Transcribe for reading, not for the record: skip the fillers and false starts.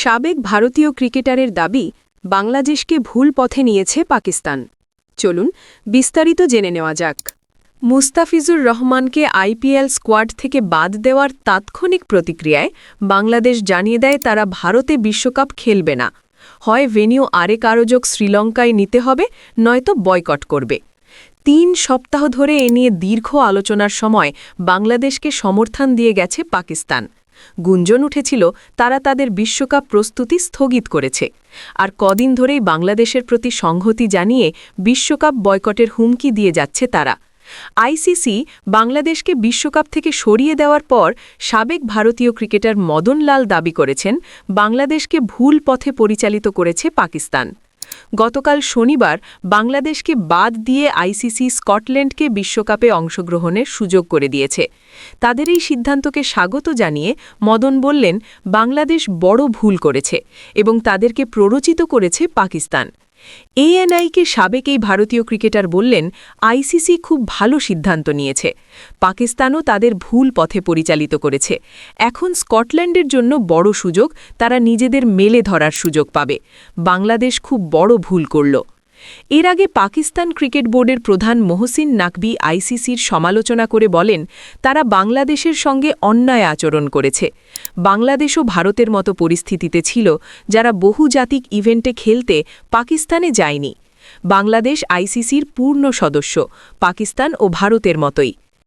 সাবেক ভারতীয় ক্রিকেটারের দাবি বাংলাদেশকে ভুল পথে নিয়েছে পাকিস্তান। চলুন বিস্তারিত জেনে নেওয়া যাক। মুস্তাফিজুর রহমানকে আইপিএল স্কোয়াড থেকে বাদ দেওয়ার তাৎক্ষণিক প্রতিক্রিয়ায় বাংলাদেশ জানিয়ে দেয় তারা ভারতে বিশ্বকাপ খেলবে না। হয় ভেন্যু আরেক আয়োজক শ্রীলঙ্কায় নিতে হবে, নয়তো বয়কট করবে। ৩ সপ্তাহ ধরে এ নিয়ে দীর্ঘ আলোচনার সময় বাংলাদেশকে সমর্থন দিয়ে গেছে পাকিস্তান। গুঞ্জন উঠেছিল তারা তাদের বিশ্বকাপ প্রস্তুতি স্থগিত করেছে, আর কদিন ধরেই বাংলাদেশের প্রতি সংহতি জানিয়ে বিশ্বকাপ বয়কটের হুমকি দিয়ে যাচ্ছে তারা। আইসিসি বাংলাদেশকে বিশ্বকাপ থেকে সরিয়ে দেওয়ার পর সাবেক ভারতীয় ক্রিকেটার মদন লাল দাবি করেছেন বাংলাদেশকে ভুল পথে পরিচালিত করেছে পাকিস্তান। গতকাল শনিবার বাংলাদেশকে বাদ দিয়ে আইসিসি স্কটল্যান্ডকে বিশ্বকাপে অংশগ্রহণের সুযোগ করে দিয়েছে। তাদের এই সিদ্ধান্তকে স্বাগত জানিয়ে মদন বললেন, বাংলাদেশ বড় ভুল করেছে এবং তাদেরকে প্ররোচিত করেছে পাকিস্তান। এএনআইকে সাবেক এই ভারতীয় ক্রিকেটার বললেন, আইসিসি খুব ভালো সিদ্ধান্ত নিয়েছে। পাকিস্তানও তাদের ভুল পথে পরিচালিত করেছে। এখন স্কটল্যান্ডের জন্য বড় সুযোগ, তারা নিজেদের মেলে ধরার সুযোগ পাবে। বাংলাদেশ খুব বড় ভুল করল। এর আগে পাকিস্তান ক্রিকেট বোর্ডের প্রধান মোহসিন নাকভি আইসিসির সমালোচনা করে বলেন, তারা বাংলাদেশের সঙ্গে অন্যায় আচরণ করেছে। বাংলাদেশও ভারতের মতো পরিস্থিতিতে ছিল, যারা বহুজাতিক ইভেন্টে খেলতে পাকিস্তানে যায়নি। বাংলাদেশ আইসিসির পূর্ণ সদস্য, পাকিস্তান ও ভারতের মতোই।